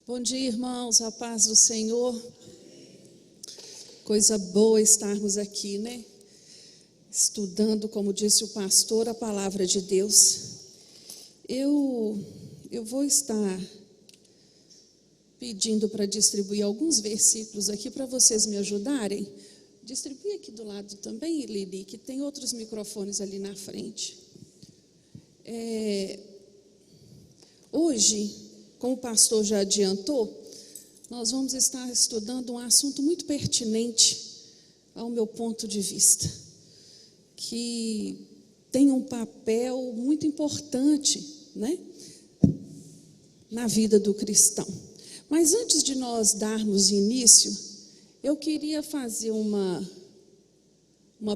Bom dia, irmãos, a paz do Senhor. Coisa boa estarmos aqui, né? Estudando, como disse o pastor, a palavra de Deus. Eu vou estar pedindo para distribuir alguns versículos aqui para vocês me ajudarem. Distribui aqui do lado também, Lili, que tem outros microfones ali na frente. Hoje, como o pastor já adiantou, nós vamos estar estudando um assunto muito pertinente ao meu ponto de vista, que tem um papel muito importante, né, na vida do cristão. Mas antes de nós darmos início, eu queria fazer uma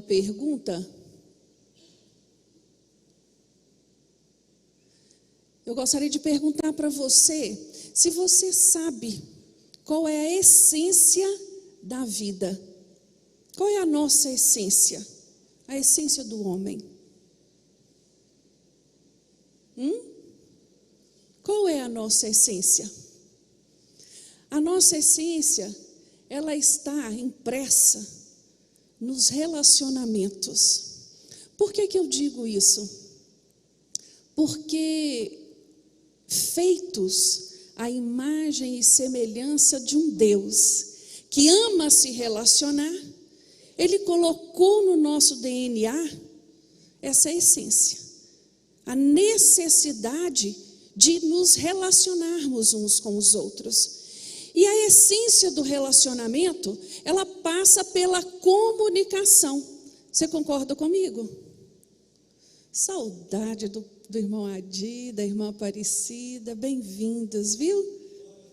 pergunta. Eu gostaria de perguntar para você, se você sabe qual é a essência da vida. Qual é a nossa essência? A essência do homem. Qual é a nossa essência? A nossa essência, ela está impressa nos relacionamentos. Por que eu digo isso? Porque feitos à imagem e semelhança de um Deus que ama se relacionar, Ele colocou no nosso DNA essa essência, a necessidade de nos relacionarmos uns com os outros. E a essência do relacionamento, ela passa pela comunicação. Você concorda comigo? Saudade do irmão Adi, da irmã Aparecida, bem-vindos, viu?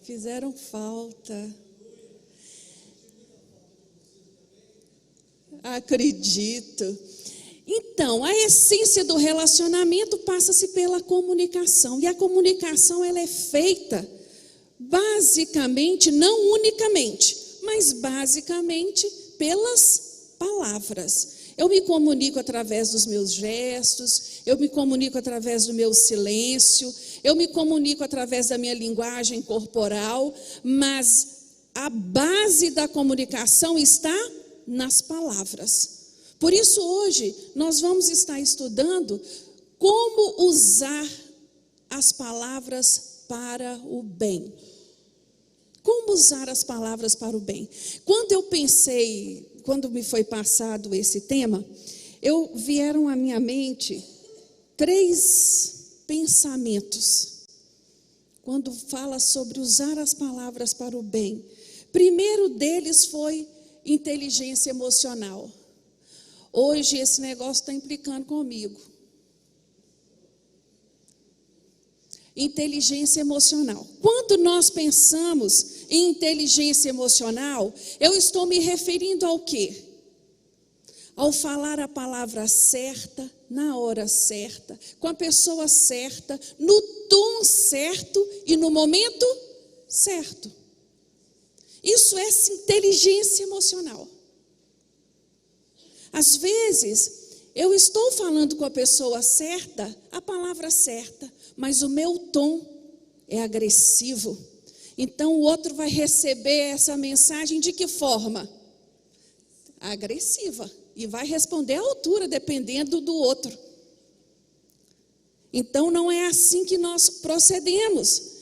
Fizeram falta. Acredito. Então, a essência do relacionamento passa-se pela comunicação. E a comunicação, ela é feita basicamente, não unicamente, mas basicamente pelas palavras. Eu me comunico através dos meus gestos, eu me comunico através do meu silêncio, eu me comunico através da minha linguagem corporal, mas a base da comunicação está nas palavras. Por isso hoje nós vamos estar estudando como usar as palavras para o bem. Como usar as palavras para o bem? Quando me foi passado esse tema, vieram à minha mente 3 pensamentos. Quando fala sobre usar as palavras para o bem. Primeiro deles foi inteligência emocional. Hoje esse negócio está implicando comigo. Inteligência emocional. Quando nós pensamos em inteligência emocional, eu estou me referindo ao quê? Ao falar a palavra certa, na hora certa, com a pessoa certa, no tom certo e no momento certo. Isso é inteligência emocional. Às vezes, eu estou falando com a pessoa certa, a palavra certa, mas o meu tom é agressivo. Então o outro vai receber essa mensagem de que forma? Agressiva. E vai responder à altura, dependendo do outro. Então não é assim que nós procedemos.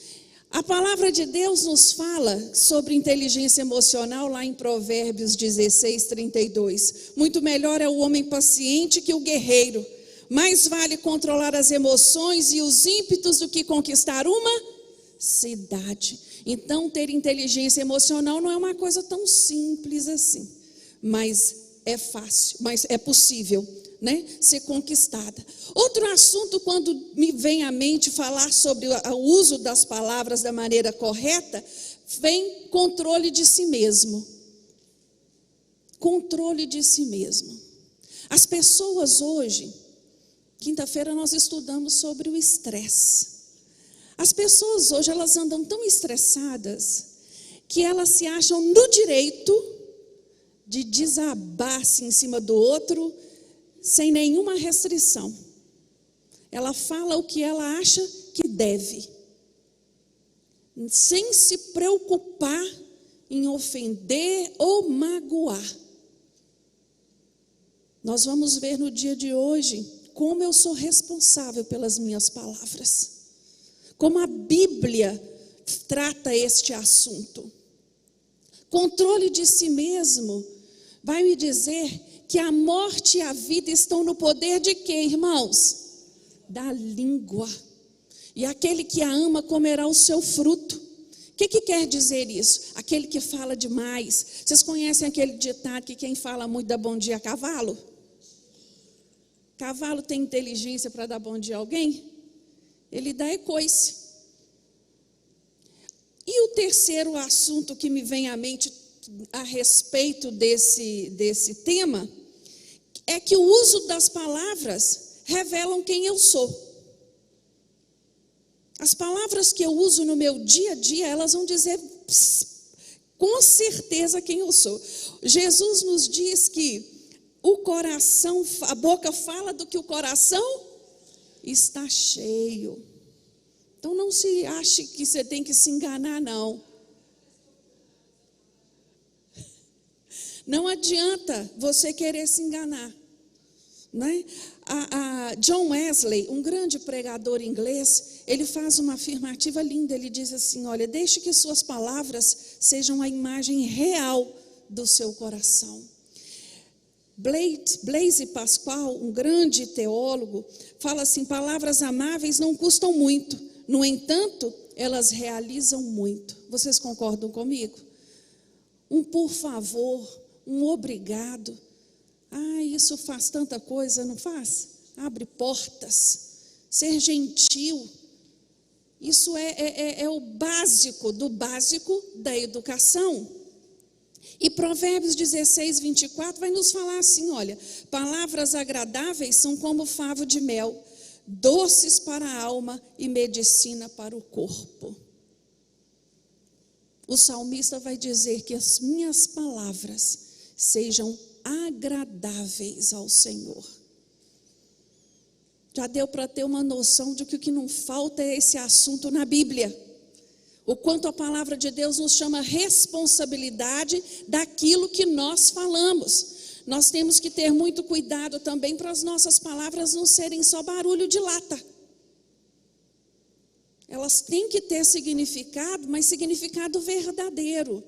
A palavra de Deus nos fala sobre inteligência emocional lá em Provérbios 16:32. Muito melhor é o homem paciente que o guerreiro. Mais vale controlar as emoções e os ímpetos do que conquistar uma cidade. Então, ter inteligência emocional não é uma coisa tão simples assim. Mas é fácil, mas é possível, né, ser conquistada. Outro assunto, quando me vem à mente falar sobre o uso das palavras da maneira correta, vem controle de si mesmo. Controle de si mesmo. As pessoas hoje, quinta-feira nós estudamos sobre o estresse. As pessoas hoje, elas andam tão estressadas que elas se acham no direito de desabar-se em cima do outro sem nenhuma restrição. Ela fala o que ela acha que deve. sem se preocupar em ofender ou magoar. Nós vamos ver no dia de hoje como eu sou responsável pelas minhas palavras, como a Bíblia trata este assunto. Controle de si mesmo vai me dizer que a morte e a vida estão no poder de quem, irmãos? Da língua. E aquele que a ama comerá o seu fruto. O que quer dizer isso? Aquele que fala demais. Vocês conhecem aquele ditado que quem fala muito dá bom dia a cavalo? Cavalo tem inteligência para dar bom dia a alguém? Ele dá coice. E o terceiro assunto que me vem à mente a respeito desse tema é que o uso das palavras revelam quem eu sou. As palavras que eu uso no meu dia a dia, elas vão dizer com certeza quem eu sou. Jesus nos diz que o coração, a boca fala do que o coração está cheio. Então não se ache que você tem que se enganar, não. Não adianta você querer se enganar, né? John Wesley, um grande pregador inglês, ele faz uma afirmativa linda. Ele diz assim: olha, deixe que suas palavras sejam a imagem real do seu coração. Blaise Pascal, um grande teólogo, fala assim: palavras amáveis não custam muito, no entanto, elas realizam muito. Vocês concordam comigo? Um por favor, um obrigado. Isso faz tanta coisa, não faz? Abre portas. Ser gentil. Isso é o básico do básico da educação. E Provérbios 16, 24 vai nos falar assim: olha, palavras agradáveis são como favo de mel, doces para a alma e medicina para o corpo. O salmista vai dizer que as minhas palavras sejam agradáveis ao Senhor. Já deu para ter uma noção de que o que não falta é esse assunto na Bíblia. O quanto a palavra de Deus nos chama responsabilidade daquilo que nós falamos. Nós temos que ter muito cuidado também para as nossas palavras não serem só barulho de lata. Elas têm que ter significado, mas significado verdadeiro.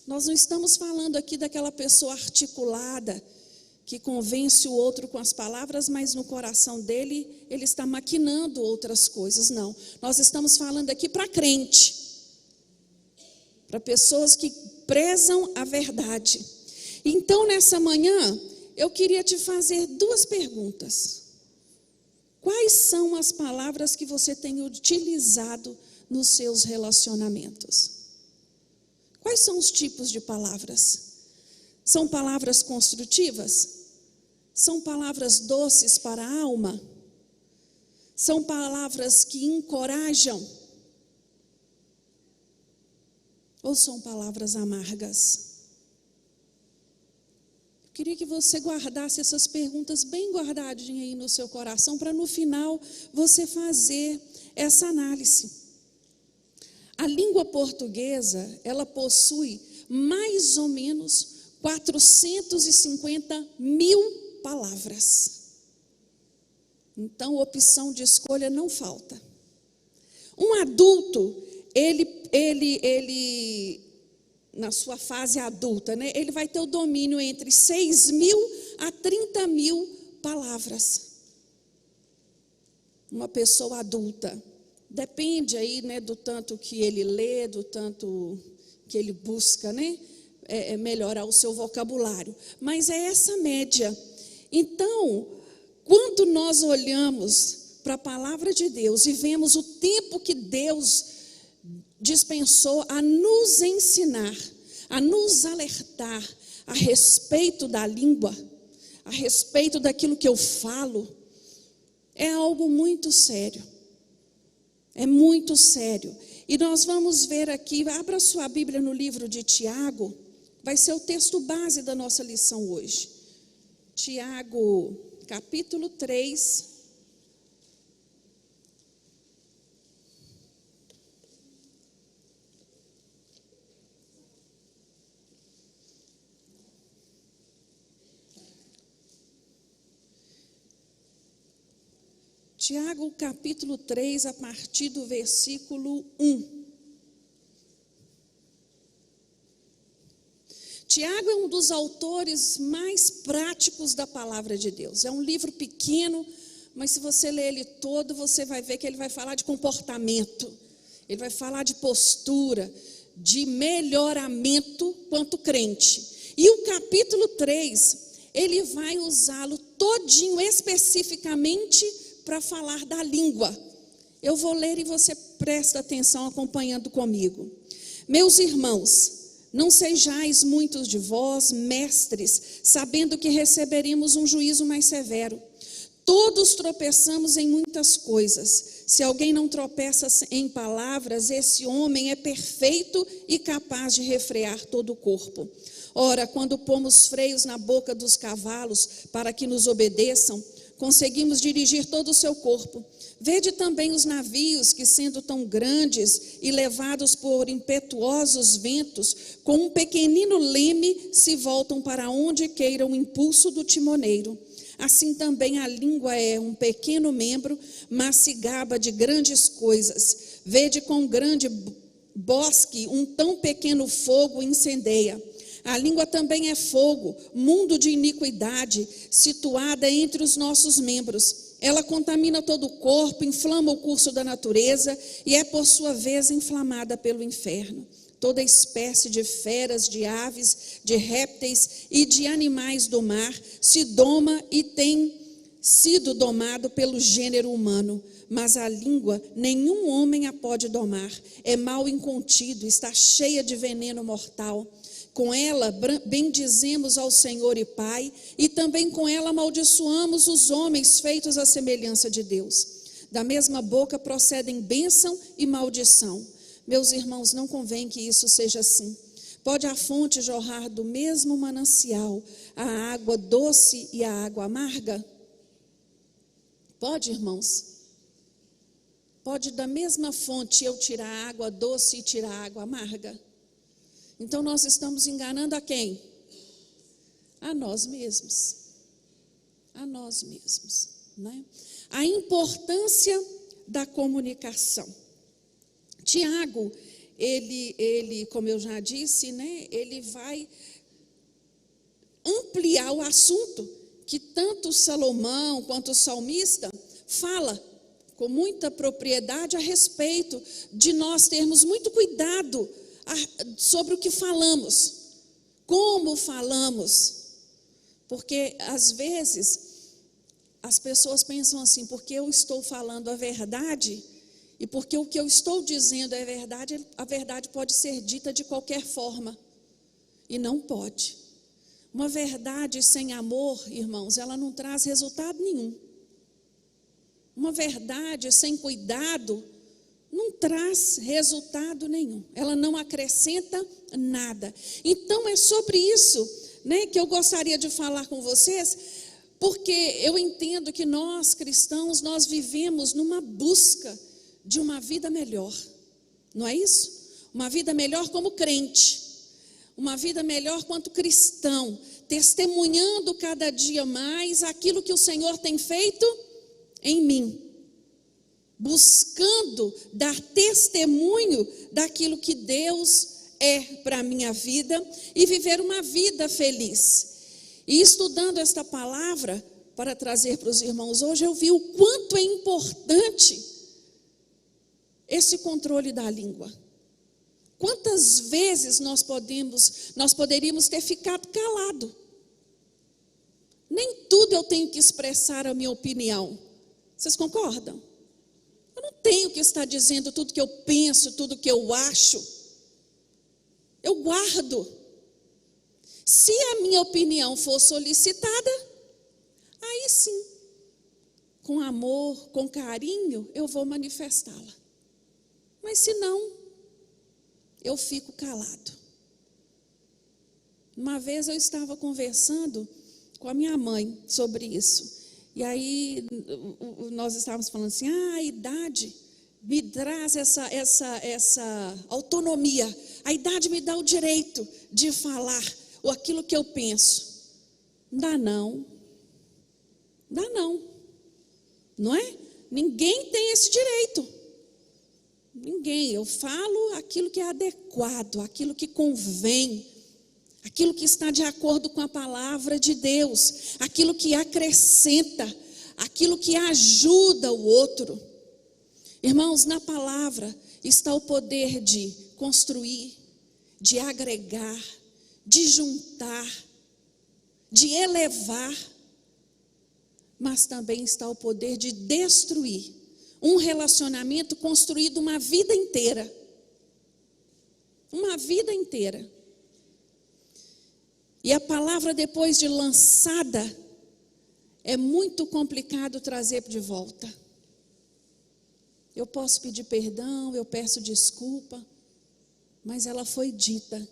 Nós não estamos falando aqui daquela pessoa articulada, que convence o outro com as palavras, mas no coração dele, ele está maquinando outras coisas. Não, nós estamos falando aqui para crente, para pessoas que prezam a verdade. Então, nessa manhã, eu queria te fazer duas perguntas. Quais são as palavras que você tem utilizado nos seus relacionamentos? Quais são os tipos de palavras? São palavras construtivas? São palavras doces para a alma? São palavras que encorajam? Ou são palavras amargas? Eu queria que você guardasse essas perguntas bem guardadinhas aí no seu coração, para no final você fazer essa análise. A língua portuguesa, ela possui mais ou menos 450 mil palavras. Então, opção de escolha não falta. Um adulto, ele na sua fase adulta, né, ele vai ter o domínio entre 6.000 a 30.000 palavras. Uma pessoa adulta. Depende aí, né, do tanto que ele lê, do tanto que ele busca, né, melhorar o seu vocabulário. Mas é essa média. Então, quando nós olhamos para a palavra de Deus e vemos o tempo que Deus dispensou a nos ensinar, a nos alertar a respeito da língua, a respeito daquilo que eu falo, é algo muito sério. É muito sério. E nós vamos ver aqui, abra sua Bíblia no livro de Tiago, vai ser o texto base da nossa lição hoje. Tiago, capítulo 3. Tiago, capítulo 3, a partir do versículo 1. Tiago é um dos autores mais práticos da palavra de Deus. É um livro pequeno, mas se você ler ele todo, você vai ver que ele vai falar de comportamento, ele vai falar de postura, de melhoramento quanto crente. E o capítulo 3, ele vai usá-lo todinho, especificamente, para falar da língua. Eu vou ler e você presta atenção acompanhando comigo. Meus irmãos, não sejais muitos de vós mestres, sabendo que receberemos um juízo mais severo. Todos tropeçamos em muitas coisas. Se alguém não tropeça em palavras, esse homem é perfeito e capaz de refrear todo o corpo. Ora, quando pomos freios na boca dos cavalos para que nos obedeçam, conseguimos dirigir todo o seu corpo. Vede também os navios que, sendo tão grandes e levados por impetuosos ventos, com um pequenino leme, se voltam para onde queira o impulso do timoneiro. Assim também a língua é um pequeno membro, mas se gaba de grandes coisas. Vede quão grande bosque um tão pequeno fogo incendeia. A língua também é fogo, mundo de iniquidade, situada entre os nossos membros. Ela contamina todo o corpo, inflama o curso da natureza e é, por sua vez, inflamada pelo inferno. Toda espécie de feras, de aves, de répteis e de animais do mar se doma e tem sido domado pelo gênero humano. Mas a língua, nenhum homem a pode domar. É mal incontido, está cheia de veneno mortal. Com ela bendizemos ao Senhor e Pai, e também com ela amaldiçoamos os homens feitos à semelhança de Deus. Da mesma boca procedem bênção e maldição. Meus irmãos, não convém que isso seja assim. Pode a fonte jorrar do mesmo manancial a água doce e a água amarga? Pode, irmãos? Pode da mesma fonte eu tirar a água doce e tirar a água amarga? Então nós estamos enganando a quem? A nós mesmos. A nós mesmos, né? A importância da comunicação. Tiago, ele, como eu já disse, né, ele vai ampliar o assunto que tanto Salomão quanto o salmista fala com muita propriedade a respeito de nós termos muito cuidado sobre o que falamos, como falamos, porque às vezes as pessoas pensam assim, porque eu estou falando a verdade e porque o que eu estou dizendo é verdade, a verdade pode ser dita de qualquer forma, e não pode. Uma verdade sem amor, irmãos, ela não traz resultado nenhum. Uma verdade sem cuidado não traz resultado nenhum, ela não acrescenta nada. Então é sobre isso, né, que eu gostaria de falar com vocês, porque eu entendo que nós cristãos, nós vivemos numa busca de uma vida melhor, não é isso? Uma vida melhor como crente, uma vida melhor quanto cristão, testemunhando cada dia mais aquilo que o Senhor tem feito em mim, buscando dar testemunho daquilo que Deus é para a minha vida e viver uma vida feliz. E estudando esta palavra para trazer para os irmãos hoje, eu vi o quanto é importante esse controle da língua. Quantas vezes nós poderíamos ter ficado calado? Nem tudo eu tenho que expressar a minha opinião. Vocês concordam? Eu não tenho que estar dizendo tudo que eu penso, tudo que eu acho. Eu guardo. Se a minha opinião for solicitada, aí sim, com amor, com carinho, eu vou manifestá-la. Mas se não, eu fico calado. Uma vez eu estava conversando com a minha mãe sobre isso. E aí nós estávamos falando assim, a idade me traz essa autonomia. A idade me dá o direito de falar aquilo que eu penso. Dá não. Não é? Ninguém tem esse direito. Ninguém. Eu falo aquilo que é adequado, aquilo que convém, aquilo que está de acordo com a palavra de Deus, aquilo que acrescenta, aquilo que ajuda o outro. Irmãos, na palavra está o poder de construir, de agregar, de juntar, de elevar, mas também está o poder de destruir um relacionamento construído uma vida inteira. Uma vida inteira. E a palavra, depois de lançada, é muito complicado trazer de volta. Eu posso pedir perdão, eu peço desculpa, mas ela foi dita.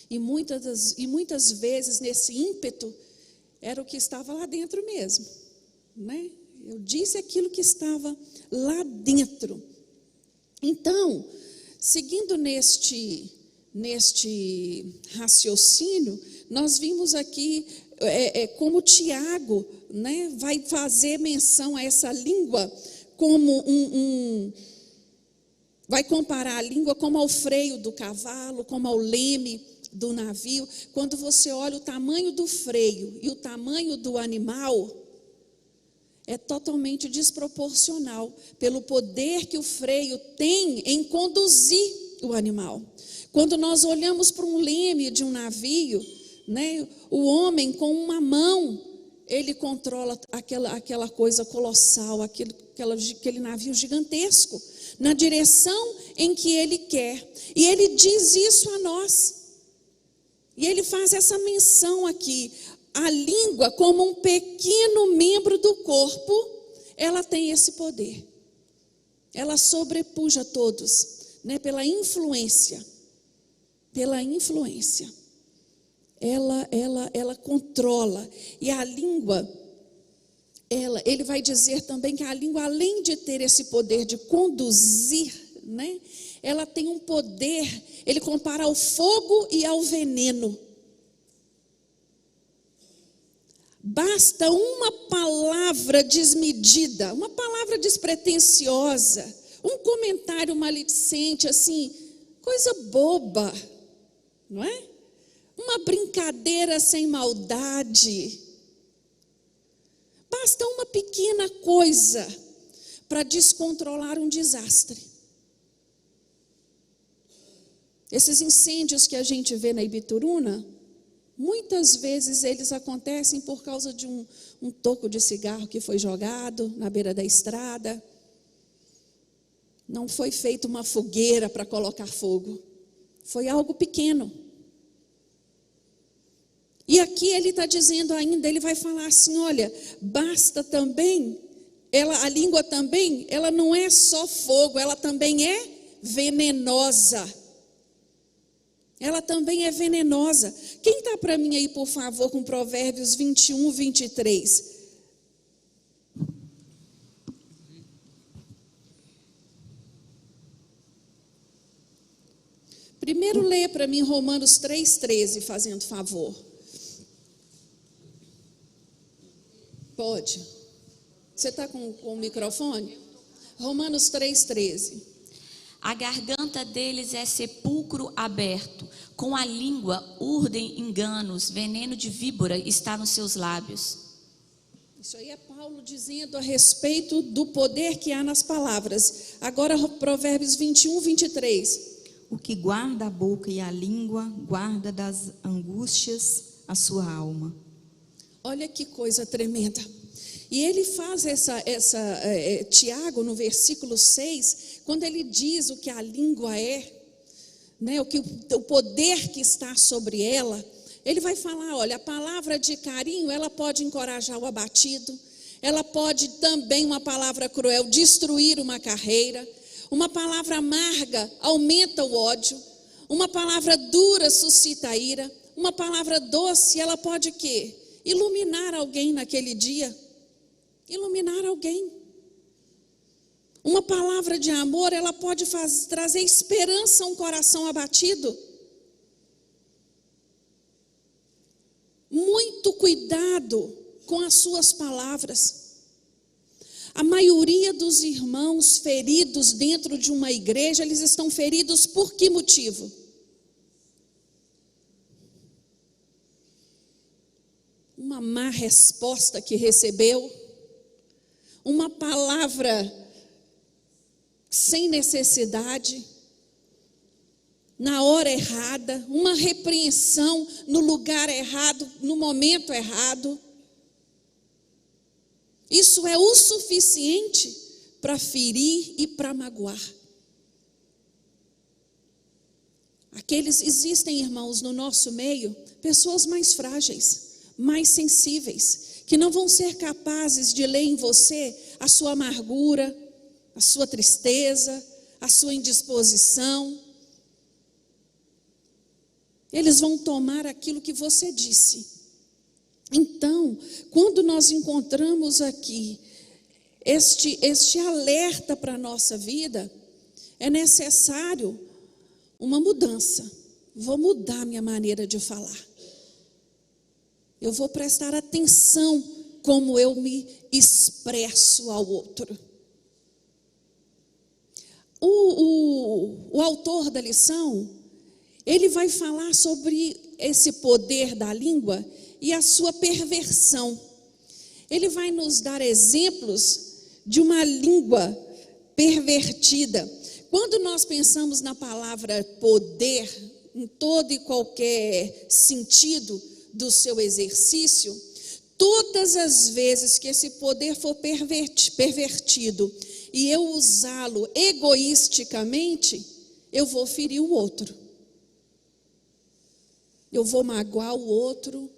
E muitas vezes, nesse ímpeto, era o que estava lá dentro mesmo, né? Eu disse aquilo que estava lá dentro. Então, seguindo neste raciocínio, nós vimos aqui como Tiago, né, vai fazer menção a essa língua como vai comparar a língua como ao freio do cavalo, como ao leme do navio. Quando você olha o tamanho do freio e o tamanho do animal, é totalmente desproporcional pelo poder que o freio tem em conduzir o animal. Quando nós olhamos para um leme de um navio, né, o homem com uma mão, ele controla aquela coisa colossal, aquele navio gigantesco, na direção em que ele quer. E ele diz isso a nós. E ele faz essa menção aqui. A língua, como um pequeno membro do corpo, ela tem esse poder. Ela sobrepuja todos, né, pela influência. Pela influência. Ela controla. E a língua, ele vai dizer também que a língua, além de ter esse poder de conduzir, né, ela tem um poder, ele compara ao fogo e ao veneno. Basta uma palavra desmedida, uma palavra despretensiosa, um comentário maledicente, assim, coisa boba, não é? Uma brincadeira sem maldade. Basta uma pequena coisa para descontrolar um desastre. Esses incêndios que a gente vê na Ibituruna, muitas vezes eles acontecem por causa de um toco de cigarro que foi jogado na beira da estrada. Não foi feita uma fogueira para colocar fogo. Foi algo pequeno. E aqui ele está dizendo ainda, ele vai falar assim, olha, basta também, a língua também, ela não é só fogo, ela também é venenosa. Ela também é venenosa. Quem está para mim aí, por favor, com Provérbios 21, 23? Primeiro leia para mim Romanos 3,13, fazendo favor. Pode. Você está com o microfone? Romanos 3,13. A garganta deles é sepulcro aberto, com a língua urdem enganos, veneno de víbora está nos seus lábios. Isso aí é Paulo dizendo a respeito do poder que há nas palavras. Agora Provérbios 21, 23. O que guarda a boca e a língua, guarda das angústias a sua alma. Olha que coisa tremenda. E ele faz Tiago, no versículo 6, quando ele diz o que a língua é, né, o poder que está sobre ela, ele vai falar, olha, a palavra de carinho, ela pode encorajar o abatido, ela pode também, uma palavra cruel, destruir uma carreira, uma palavra amarga aumenta o ódio, uma palavra dura suscita a ira, uma palavra doce, ela pode o quê? Iluminar alguém naquele dia. Iluminar alguém. Uma palavra de amor, ela pode trazer esperança a um coração abatido. Muito cuidado com as suas palavras. A maioria dos irmãos feridos dentro de uma igreja, eles estão feridos por que motivo? Uma má resposta que recebeu, uma palavra sem necessidade, na hora errada, uma repreensão no lugar errado, no momento errado. Isso é o suficiente para ferir e para magoar. Existem, irmãos, no nosso meio, pessoas mais frágeis, mais sensíveis, que não vão ser capazes de ler em você a sua amargura, a sua tristeza, a sua indisposição. Eles vão tomar aquilo que você disse. Então, quando nós encontramos aqui este alerta para a nossa vida, é necessário uma mudança. Vou mudar minha maneira de falar. Eu vou prestar atenção como eu me expresso ao outro. O autor da lição, ele vai falar sobre esse poder da língua e a sua perversão. Ele vai nos dar exemplos de uma língua pervertida. Quando nós pensamos na palavra poder, em todo e qualquer sentido do seu exercício, todas as vezes que esse poder for pervertido e eu usá-lo egoisticamente, eu vou ferir o outro. Eu vou magoar o outro,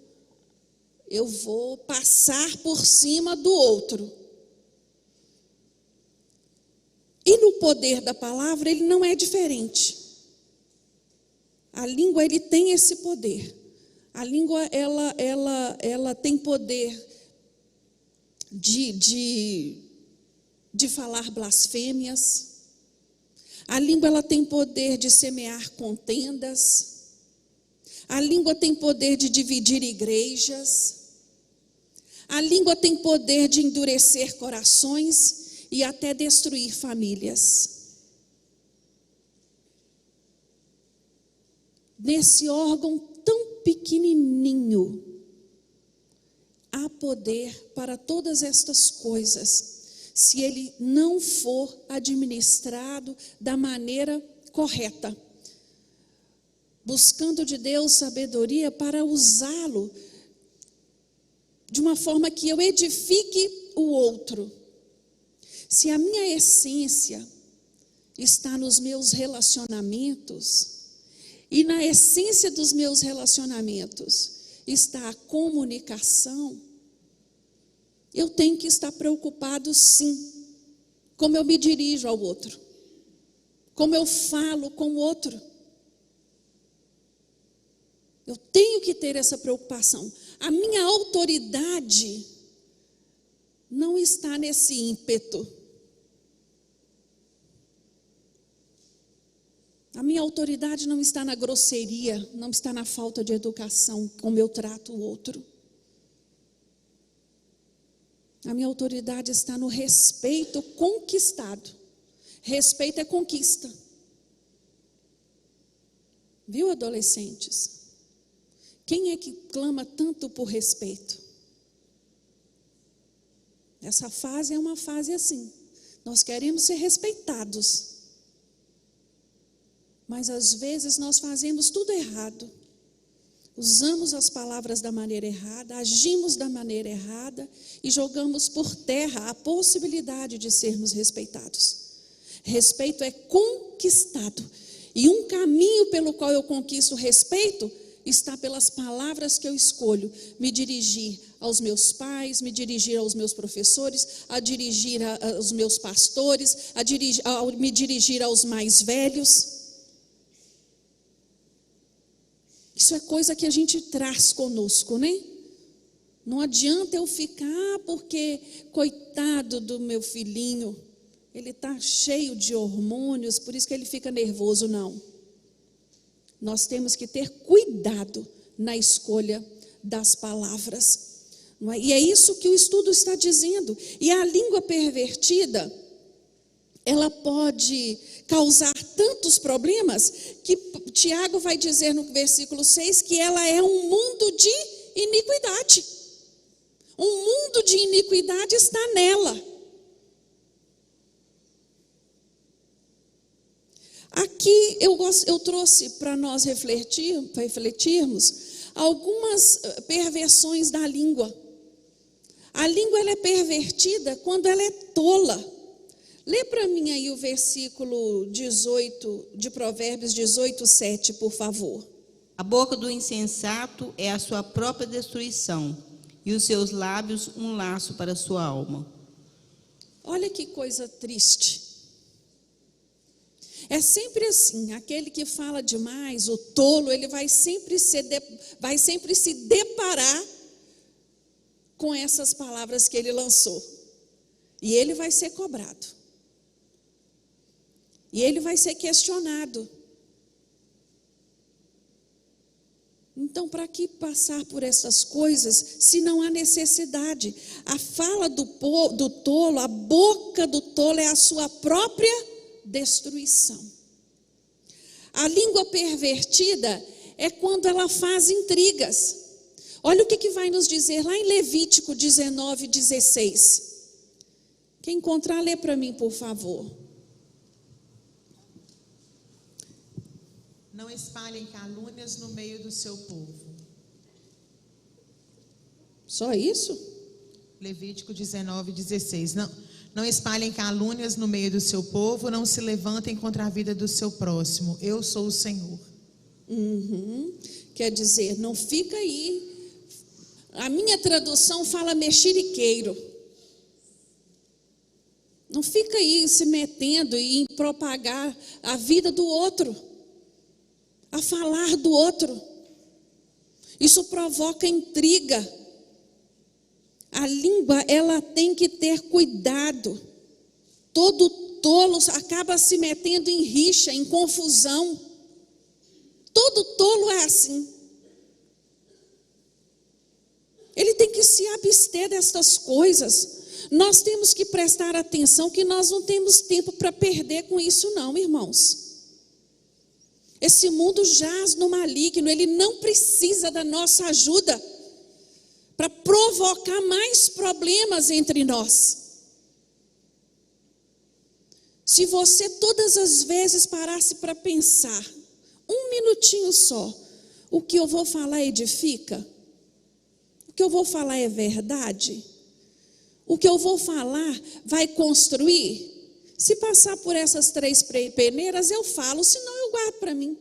eu vou passar por cima do outro. E no poder da palavra, ele não é diferente. A língua, ele tem esse poder. A língua, ela tem poder de falar blasfêmias. A língua, ela tem poder de semear contendas. A língua tem poder de dividir igrejas. A língua tem poder de endurecer corações e até destruir famílias. Nesse órgão tão pequenininho, há poder para todas estas coisas, se ele não for administrado da maneira correta, buscando de Deus sabedoria para usá-lo de uma forma que eu edifique o outro. Se a minha essência está nos meus relacionamentos, e na essência dos meus relacionamentos está a comunicação, eu tenho que estar preocupado sim, como eu me dirijo ao outro, como eu falo com o outro. Eu tenho que ter essa preocupação. A minha autoridade não está nesse ímpeto. A minha autoridade não está na grosseria, não está na falta de educação, como eu trato o outro. A minha autoridade está no respeito conquistado. Respeito é conquista. Viu, adolescentes? Quem é que clama tanto por respeito? Essa fase é uma fase assim. Nós queremos ser respeitados. Mas às vezes nós fazemos tudo errado. Usamos as palavras da maneira errada, agimos da maneira errada e jogamos por terra a possibilidade de sermos respeitados. Respeito é conquistado. E um caminho pelo qual eu conquisto o respeito está pelas palavras que eu escolho. Me dirigir aos meus pais, me dirigir aos meus professores, a dirigir aos meus pastores, me dirigir aos mais velhos. Isso é coisa que a gente traz conosco, né? Não adianta eu ficar porque, coitado do meu filhinho, ele está cheio de hormônios, por isso que ele fica nervoso, não. Nós temos que ter cuidado na escolha das palavras. Não é? E é isso que o estudo está dizendo. E a língua pervertida, ela pode causar tantos problemas que Tiago vai dizer no versículo 6 que ela é um mundo de iniquidade. Um mundo de iniquidade está nela. Aqui eu trouxe para nós refletirmos algumas perversões da língua. A língua ela é pervertida quando ela é tola. Lê para mim aí o versículo 18 de Provérbios 18:7, por favor. A boca do insensato é a sua própria destruição, e os seus lábios um laço para a sua alma. Olha que coisa triste. É sempre assim, aquele que fala demais, o tolo, ele vai sempre se deparar com essas palavras que ele lançou. E ele vai ser cobrado. E ele vai ser questionado. Então, para que passar por essas coisas se não há necessidade? A fala do tolo, a boca do tolo é a sua própria destruição. A língua pervertida é quando ela faz intrigas. Olha o que vai nos dizer lá em Levítico 19:16. Quem encontrar, lê para mim, por favor. Não espalhem calúnias no meio do seu povo. Só isso? Levítico 19:16. Não espalhem calúnias no meio do seu povo, não se levantem contra a vida do seu próximo. Eu sou o Senhor. Quer dizer, não fica aí. A minha tradução fala mexeriqueiro. Não fica aí se metendo em propagar a vida do outro, a falar do outro. Isso provoca intriga. A língua, ela tem que ter cuidado. Todo tolo acaba se metendo em rixa, em confusão. Todo tolo é assim. Ele tem que se abster destas coisas. Nós temos que prestar atenção que nós não temos tempo para perder com isso não, irmãos. Esse mundo jaz no maligno, ele não precisa da nossa ajuda para provocar mais problemas entre nós. Se você todas as vezes parasse para pensar, um minutinho só, o que eu vou falar edifica? O que eu vou falar é verdade? O que eu vou falar vai construir? Se passar por essas 3 peneiras, eu falo, senão eu guardo para mim.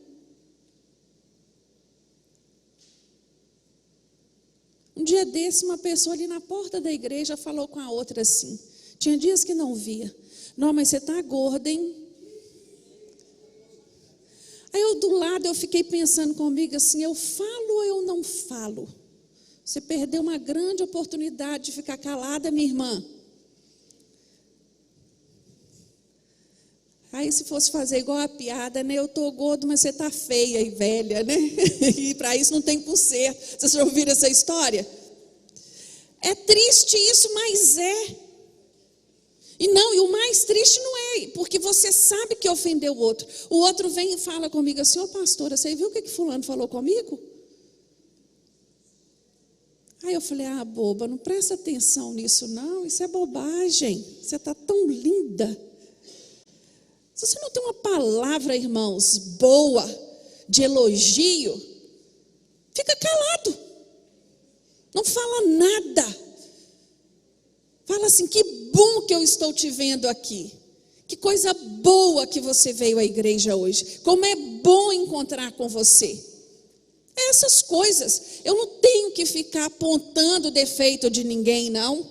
Um dia desse, uma pessoa ali na porta da igreja falou com a outra assim. Tinha dias que não via. Não, mas você está gorda, hein? Aí eu do lado, eu fiquei pensando comigo assim, eu falo ou eu não falo? Você perdeu uma grande oportunidade de ficar calada, minha irmã. Aí se fosse fazer igual a piada, né? Eu estou gordo, mas você está feia e velha, né? E para isso não tem conserto. Vocês já ouviram essa história? É triste isso, mas é. E o mais triste não é, porque você sabe que ofendeu o outro. O outro vem e fala comigo assim, ô pastora, você viu o que fulano falou comigo? Aí eu falei, boba, não presta atenção nisso não, isso é bobagem, você está tão linda. Se você não tem uma palavra, irmãos, boa, de elogio, fica calado, não fala nada. Fala assim, que bom que eu estou te vendo aqui, que coisa boa que você veio à igreja hoje, como é bom encontrar com você. Essas coisas, eu não tenho que ficar apontando o defeito de ninguém, não.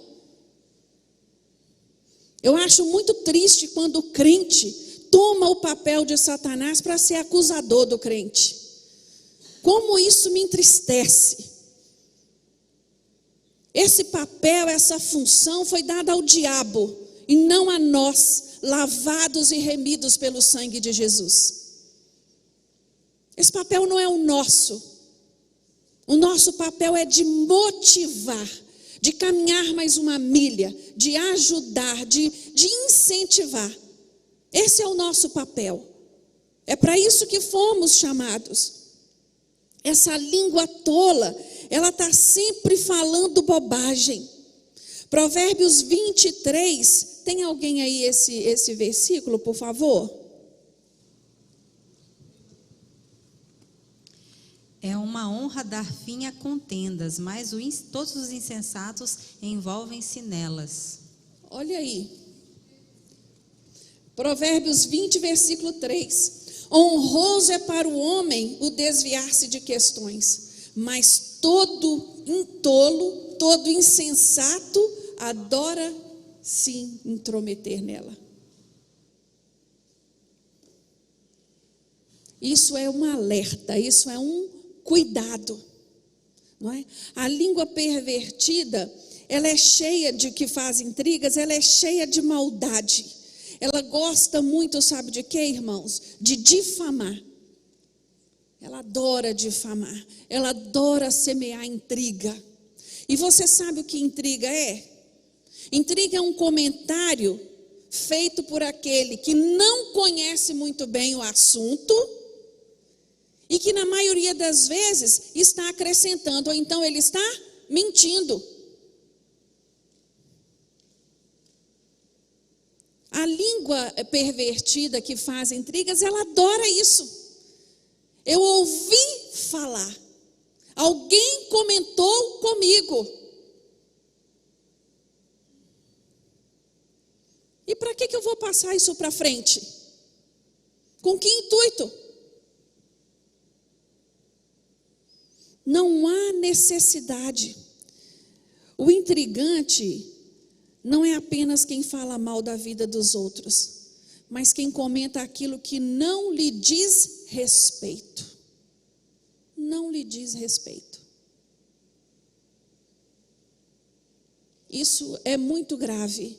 Eu acho muito triste quando o crente toma o papel de Satanás para ser acusador do crente. Como isso me entristece. Esse papel, essa função foi dada ao diabo e não a nós, lavados e remidos pelo sangue de Jesus. Esse papel não é o nosso. O nosso papel é de motivar, de caminhar mais uma milha, de ajudar, de incentivar. Esse é o nosso papel. É para isso que fomos chamados. Essa língua tola, ela está sempre falando bobagem. Provérbios 23, tem alguém aí esse versículo, por favor? É uma honra dar fim a contendas, mas todos os insensatos envolvem-se nelas. Olha aí. Provérbios 20, versículo 3. Honroso é para o homem o desviar-se de questões, mas todo tolo, todo insensato adora se intrometer nela. Isso é um alerta, isso é um cuidado, não é? A língua pervertida, ela é cheia de que faz intrigas, ela é cheia de maldade. Ela gosta muito, sabe de quê, irmãos? De difamar. Ela adora difamar, ela adora semear intriga. E você sabe o que intriga é? Intriga é um comentário feito por aquele que não conhece muito bem o assunto e que na maioria das vezes está acrescentando, ou então ele está mentindo. A língua pervertida que faz intrigas, ela adora isso. Eu ouvi falar, alguém comentou comigo. E para que eu vou passar isso para frente? Com que intuito? Não há necessidade. O intrigante não é apenas quem fala mal da vida dos outros, mas quem comenta aquilo que não lhe diz respeito. Não lhe diz respeito. Isso é muito grave.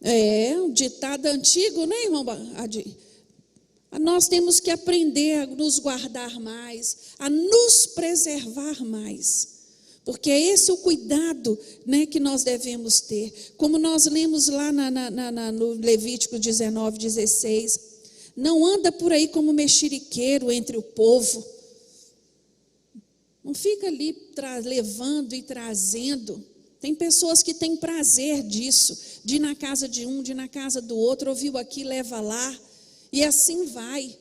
É um ditado antigo, né, irmão Adi? Nós temos que aprender a nos guardar mais, a nos preservar mais, porque é esse o cuidado, né, que nós devemos ter. Como nós lemos lá no Levítico 19, 16, não anda por aí como mexeriqueiro entre o povo, não fica ali levando e trazendo. Tem pessoas que têm prazer disso, de ir na casa de um, de ir na casa do outro, ouviu aqui, leva lá. E assim vai.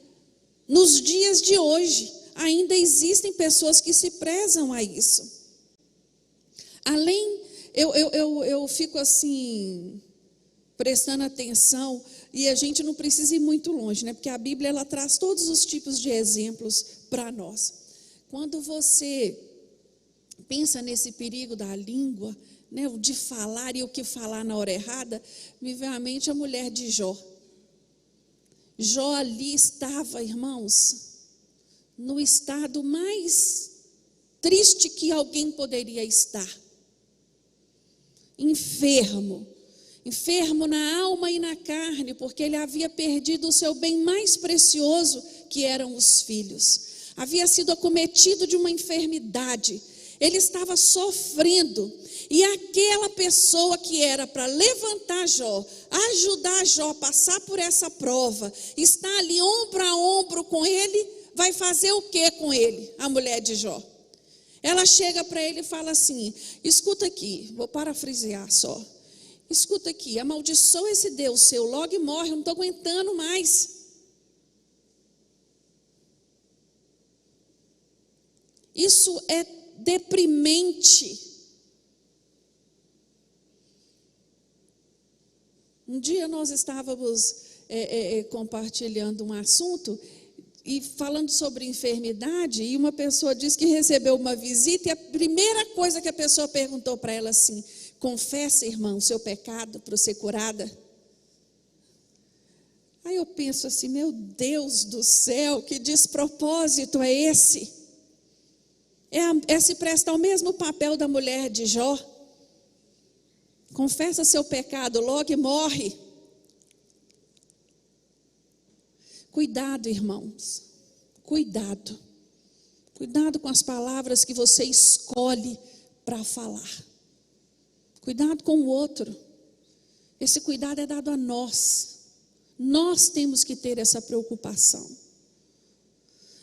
Nos dias de hoje, ainda existem pessoas que se prezam a isso. Além, eu fico assim, prestando atenção, e a gente não precisa ir muito longe, né? Porque a Bíblia, ela traz todos os tipos de exemplos para nós. Quando você pensa nesse perigo da língua, né, o de falar e o que falar na hora errada, me vem à mente a mulher de Jó. Jó ali estava, irmãos, no estado mais triste que alguém poderia estar. Enfermo na alma e na carne, porque ele havia perdido o seu bem mais precioso, que eram os filhos. Havia sido acometido de uma enfermidade. Ele estava sofrendo. E aquela pessoa que era para levantar Jó, ajudar Jó a passar por essa prova, está ali ombro a ombro com ele, vai fazer o que com ele? A mulher de Jó. Ela chega para ele e fala assim: escuta aqui, vou parafrasear só. Escuta aqui, amaldiçoa esse Deus seu, logo e morre, eu não estou aguentando mais. Isso é deprimente. Um dia nós estávamos compartilhando um assunto e falando sobre enfermidade, e uma pessoa disse que recebeu uma visita, e a primeira coisa que a pessoa perguntou para ela assim: confessa, irmão, o seu pecado para ser curada? Aí eu penso assim: meu Deus do céu, que despropósito é esse? É se prestar o mesmo papel da mulher de Jó. Confessa seu pecado logo e morre. Cuidado, irmãos. Cuidado. Cuidado com as palavras que você escolhe para falar. Cuidado com o outro. Esse cuidado é dado a nós. Nós temos que ter essa preocupação.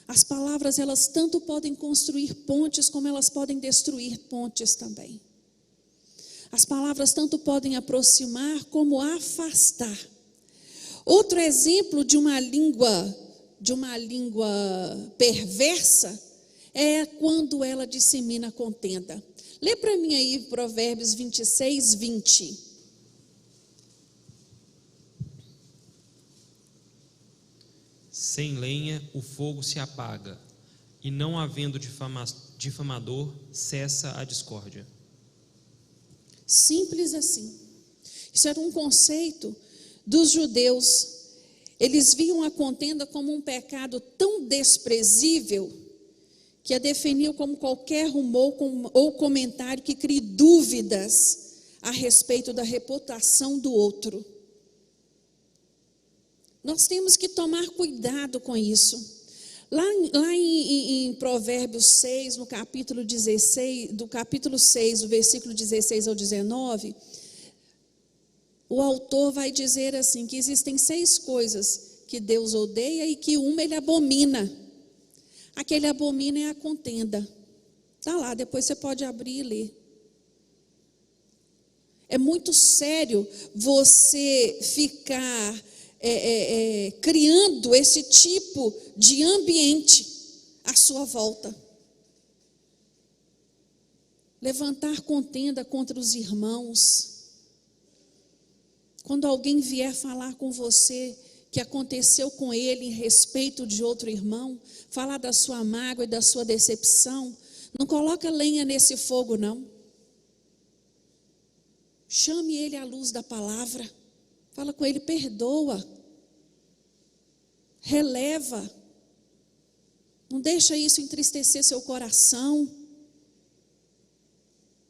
As palavras, elas tanto podem construir pontes, como elas podem destruir pontes também. As palavras tanto podem aproximar, como afastar. Outro exemplo de uma língua perversa é quando ela dissemina contenda. Lê para mim aí Provérbios 26, 20. Sem lenha o fogo se apaga, e não havendo difamador, cessa a discórdia. Simples assim. Isso era um conceito dos judeus. Eles viam a contenda como um pecado tão desprezível que a definiam como qualquer rumor ou comentário que crie dúvidas a respeito da reputação do outro. Nós temos que tomar cuidado com isso. Lá em Provérbios 6, no capítulo 16, do capítulo 6, do versículo 16 ao 19, o autor vai dizer assim, que existem 6 coisas que Deus odeia e que uma ele abomina. Aquele abomina é a contenda. Está lá, depois você pode abrir e ler. É muito sério você ficar criando esse tipo de ambiente à sua volta. Levantar contenda contra os irmãos. Quando alguém vier falar com você que aconteceu com ele em respeito de outro irmão, falar da sua mágoa e da sua decepção, não coloca lenha nesse fogo, não. Chame ele à luz da palavra. Fala com ele, perdoa. Releva. Não deixa isso entristecer seu coração.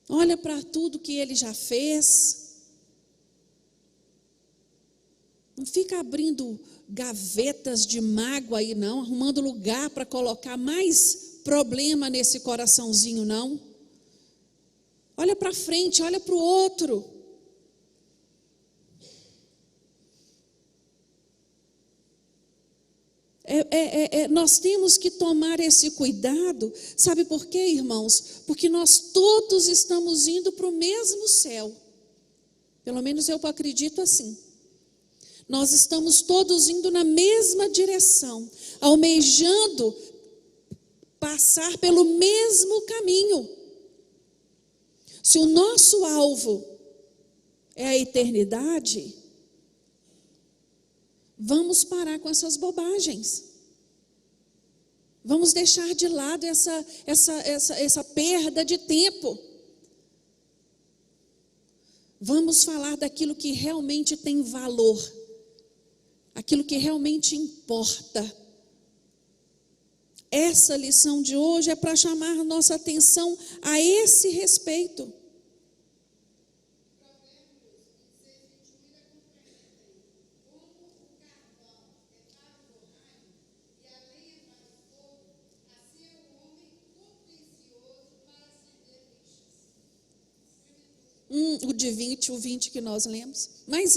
Olha para tudo que ele já fez. Não fica abrindo gavetas de mágoa aí, não. Arrumando lugar para colocar mais problema nesse coraçãozinho, não. Olha para frente, olha para o outro. Nós temos que tomar esse cuidado. Sabe por quê, irmãos? Porque nós todos estamos indo para o mesmo céu. Pelo menos eu acredito assim. Nós estamos todos indo na mesma direção, almejando passar pelo mesmo caminho. Se o nosso alvo é a eternidade, vamos parar com essas bobagens. Vamos deixar de lado essa perda de tempo. Vamos falar daquilo que realmente tem valor, aquilo que realmente importa. Essa lição de hoje é para chamar nossa atenção a esse respeito. O de 20, o 20 que nós lemos. Mas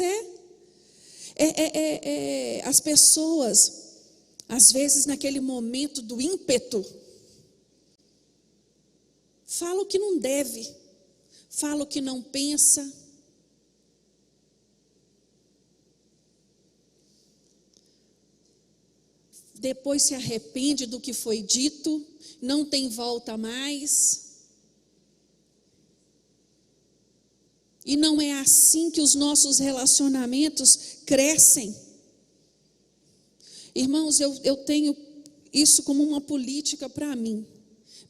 as pessoas, às vezes naquele momento do ímpeto, falam o que não deve, falam o que não pensa. Depois se arrepende do que foi dito, não tem volta mais. E não é assim que os nossos relacionamentos crescem. Irmãos, eu tenho isso como uma política para mim.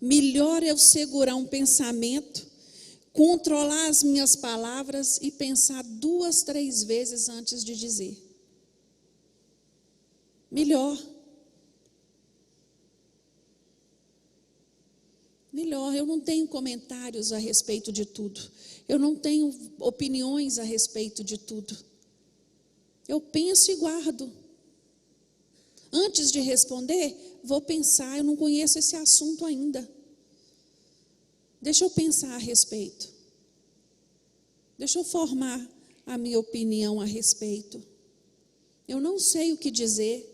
Melhor eu segurar um pensamento, controlar as minhas palavras e pensar 2, 3 vezes antes de dizer. Melhor. Melhor, eu não tenho comentários a respeito de tudo. Eu não tenho opiniões a respeito de tudo. Eu penso e guardo. Antes de responder, vou pensar, eu não conheço esse assunto ainda. Deixa eu pensar a respeito. Deixa eu formar a minha opinião a respeito. Eu não sei o que dizer.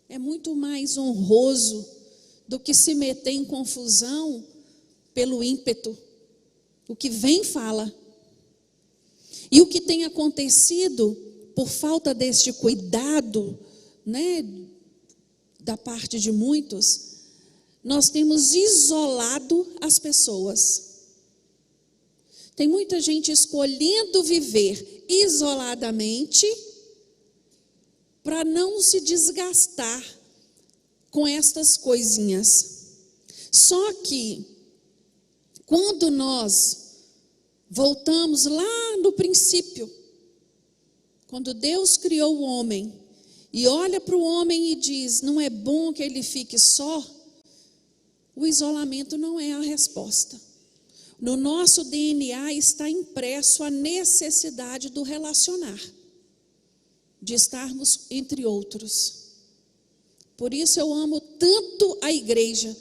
É muito mais honroso do que se meter em confusão pelo ímpeto. O que vem, fala. E o que tem acontecido por falta deste cuidado, né, da parte de muitos, nós temos isolado as pessoas. Tem muita gente escolhendo viver isoladamente para não se desgastar com estas coisinhas. Só que, quando nós voltamos lá no princípio, quando Deus criou o homem, e olha para o homem e diz, não é bom que ele fique só, o isolamento não é a resposta. No nosso DNA está impresso a necessidade do relacionar, de estarmos entre outros. Por isso eu amo tanto a igreja,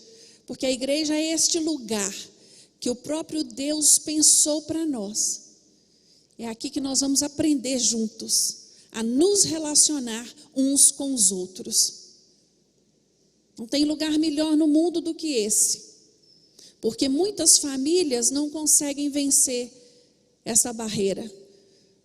porque a igreja é este lugar que o próprio Deus pensou para nós. É aqui que nós vamos aprender juntos a nos relacionar uns com os outros. Não tem lugar melhor no mundo do que esse, porque muitas famílias não conseguem vencer essa barreira.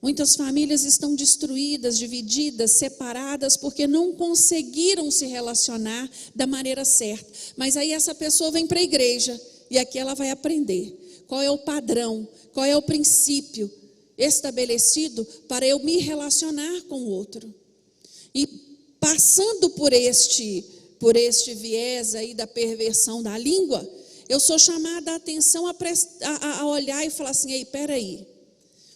Muitas famílias estão destruídas, divididas, separadas, porque não conseguiram se relacionar da maneira certa. Mas aí essa pessoa vem para a igreja e aqui ela vai aprender qual é o padrão, qual é o princípio estabelecido para eu me relacionar com o outro. E passando por este viés aí da perversão da língua, eu sou chamada a atenção a olhar e falar assim, ei, peraí,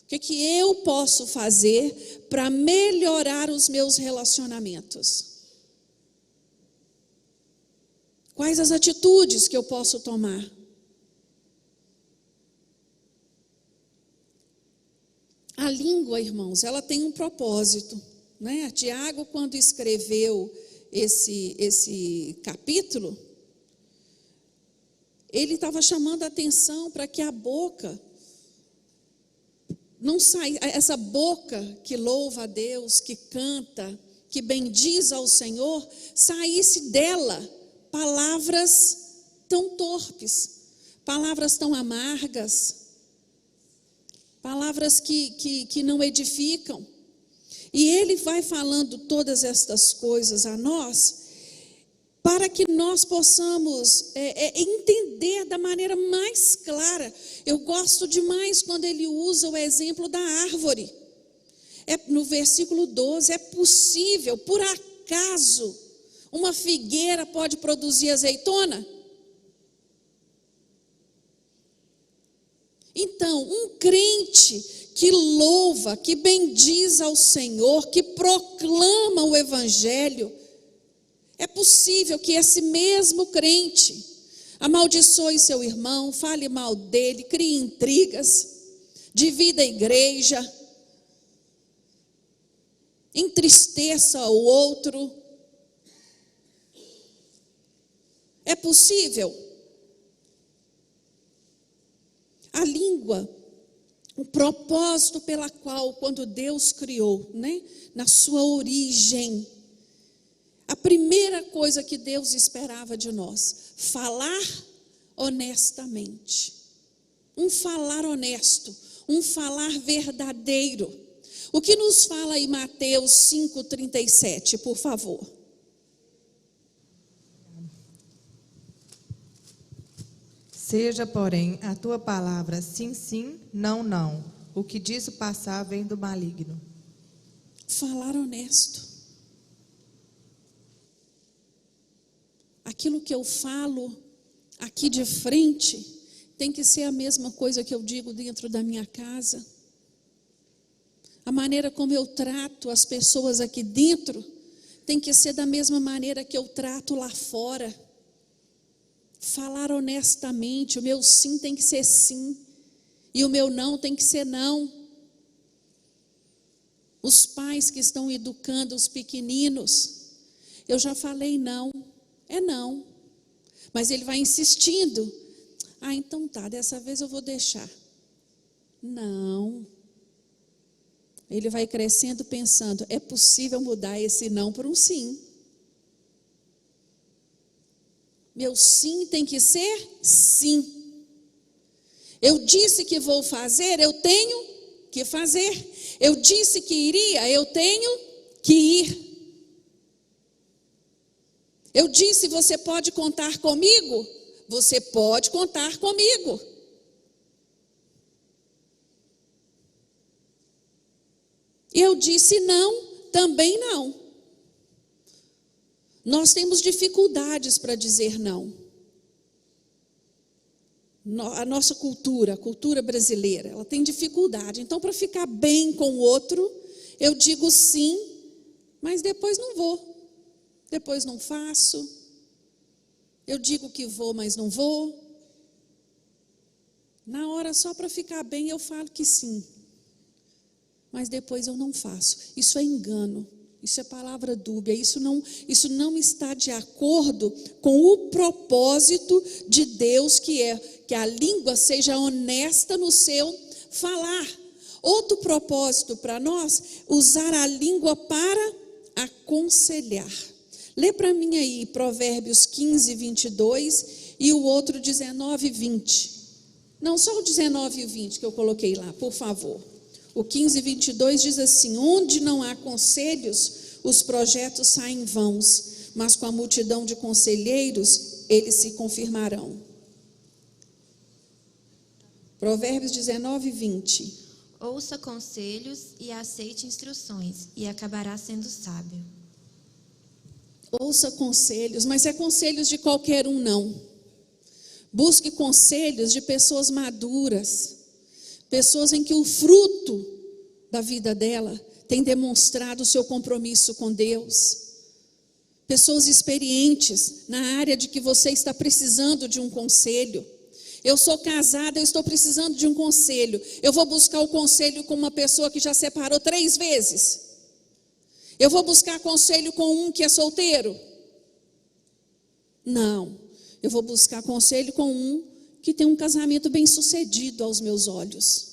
o que eu posso fazer para melhorar os meus relacionamentos? Quais as atitudes que eu posso tomar? A língua, irmãos, ela tem um propósito, né? Tiago, quando escreveu esse capítulo, ele estava chamando a atenção para que a boca não saia, essa boca que louva a Deus, que canta, que bendiz ao Senhor, saísse dela palavras tão torpes, palavras tão amargas, palavras que não edificam. E ele vai falando todas estas coisas a nós, para que nós possamos entender da maneira mais clara. Eu gosto demais quando ele usa o exemplo da árvore. No versículo 12, é possível, por acaso, uma figueira pode produzir azeitona? Então, um crente que louva, que bendiz ao Senhor, que proclama o Evangelho, é possível que esse mesmo crente amaldiçoe seu irmão, fale mal dele, crie intrigas, divida a igreja, entristeça o outro. É possível. A língua, o propósito pela qual, quando Deus criou, né, na sua origem, a primeira coisa que Deus esperava de nós, falar honestamente. Um falar honesto, um falar verdadeiro. O que nos fala aí Mateus 5,37, por favor? Seja, porém, a tua palavra sim, sim, não, não. O que disso passar vem do maligno. Falar honesto. Aquilo que eu falo aqui de frente tem que ser a mesma coisa que eu digo dentro da minha casa. A maneira como eu trato as pessoas aqui dentro tem que ser da mesma maneira que eu trato lá fora. Falar honestamente, o meu sim tem que ser sim, e o meu não tem que ser não. Os pais que estão educando os pequeninos, Eu já falei não, é não. Mas ele vai insistindo. Então tá, dessa vez eu vou deixar. Não. Ele vai crescendo pensando, é possível mudar esse não por um sim. Meu sim tem que ser sim. Eu disse que vou fazer, eu tenho que fazer. Eu disse que iria, eu tenho que ir. Eu disse, você pode contar comigo? Você pode contar comigo. Eu disse não, também não. Nós temos dificuldades para dizer não. A nossa cultura, a cultura brasileira, ela tem dificuldade. Então, para ficar bem com o outro, eu digo sim, mas depois não vou. Depois não faço. Eu digo que vou, mas não vou. Na hora, só para ficar bem, eu falo que sim. Mas depois eu não faço. Isso é engano. Isso é palavra dúbia. Isso não está de acordo com o propósito de Deus, que é que a língua seja honesta no seu falar. Outro propósito para nós, usar a língua para aconselhar. Lê para mim aí Provérbios 15, 22 e o outro 19, 20. Não, só o 19 e o 20 que eu coloquei lá, por favor. O 15, 22 diz assim: onde não há conselhos, os projetos saem vãos, mas com a multidão de conselheiros, eles se confirmarão. Provérbios 19, 20. Ouça conselhos e aceite instruções, e acabará sendo sábio. Ouça conselhos, mas é conselhos de qualquer um não. Busque conselhos de pessoas maduras, pessoas em que o fruto da vida dela tem demonstrado o seu compromisso com Deus. Pessoas experientes na área de que você está precisando de um conselho. Eu sou casada, eu estou precisando de um conselho. Eu vou buscar o conselho com uma pessoa que já separou 3 vezes. Eu vou buscar conselho com um que é solteiro? Não. Eu vou buscar conselho com um que tem um casamento bem sucedido aos meus olhos.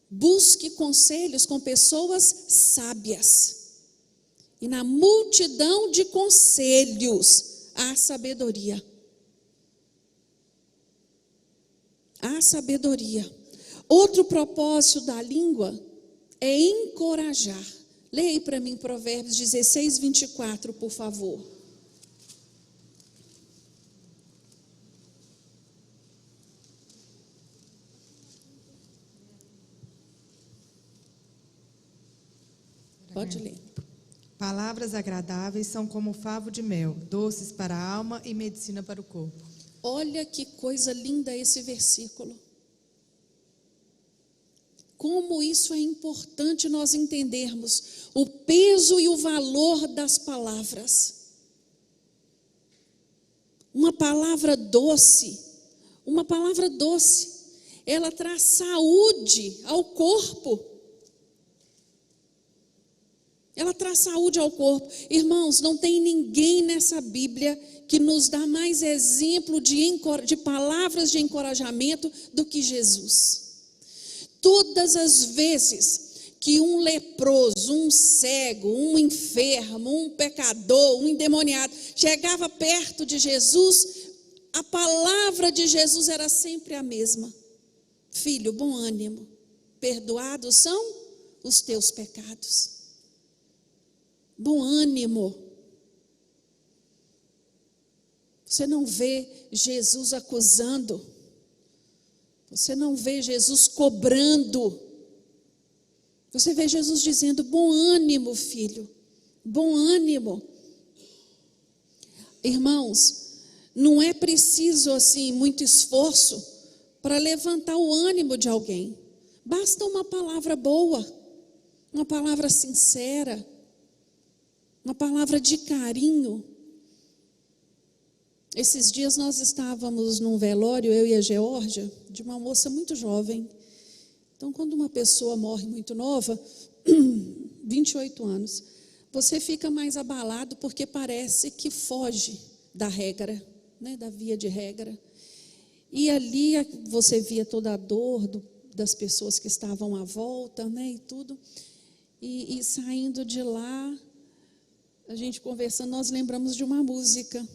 Busque conselhos com pessoas sábias. E na multidão de conselhos há sabedoria. Há sabedoria. Outro propósito da língua é encorajar. Leia aí para mim Provérbios 16, 24, por favor. Pode ler. Palavras agradáveis são como favo de mel, doces para a alma e medicina para o corpo. Olha que coisa linda esse versículo. Como isso é importante nós entendermos o peso e o valor das palavras. Uma palavra doce, ela traz saúde ao corpo. Ela traz saúde ao corpo. Irmãos, não tem ninguém nessa Bíblia que nos dá mais exemplo de palavras de encorajamento do que Jesus. Todas as vezes que um leproso, um cego, um enfermo, um pecador, um endemoniado chegava perto de Jesus, a palavra de Jesus era sempre a mesma: filho, bom ânimo, perdoados são os teus pecados. Bom ânimo. Você não vê Jesus acusando. Você não vê Jesus cobrando. Você vê Jesus dizendo: bom ânimo, filho. Bom ânimo. Irmãos, não é preciso assim muito esforço para levantar o ânimo de alguém. Basta uma palavra boa, uma palavra sincera, uma palavra de carinho. Esses dias nós estávamos num velório, eu e a Geórgia, de uma moça muito jovem. Então, quando uma pessoa morre muito nova, 28 anos. Você fica mais abalado porque parece que foge da regra, né, da via de regra. E ali você via toda a dor das pessoas que estavam à volta, né, e tudo. E saindo de lá, a gente conversando, nós lembramos de uma música.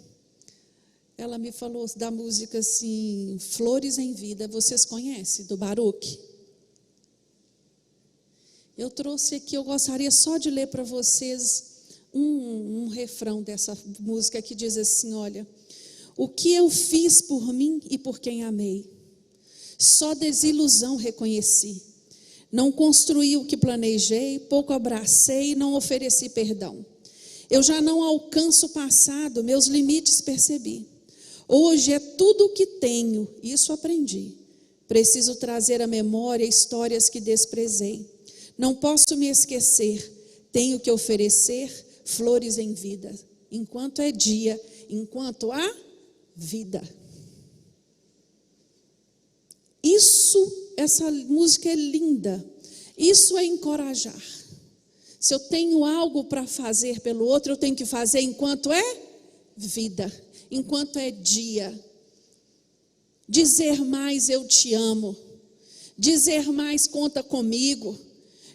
Ela me falou da música assim, Flores em Vida. Vocês conhecem, do Baruch? Eu trouxe aqui, eu gostaria só de ler para vocês um refrão dessa música que diz assim, olha: o que eu fiz por mim e por quem amei, só desilusão reconheci. Não construí o que planejei, pouco abracei, não ofereci perdão. Eu já não alcanço o passado, meus limites percebi. Hoje é tudo o que tenho, isso aprendi. Preciso trazer à memória histórias que desprezei. Não posso me esquecer, tenho que oferecer flores em vida, enquanto é dia, enquanto há vida. Essa música é linda. Isso é encorajar. Se eu tenho algo para fazer pelo outro, eu tenho que fazer enquanto é vida, enquanto é dia. Dizer mais, eu te amo. Dizer mais, conta comigo.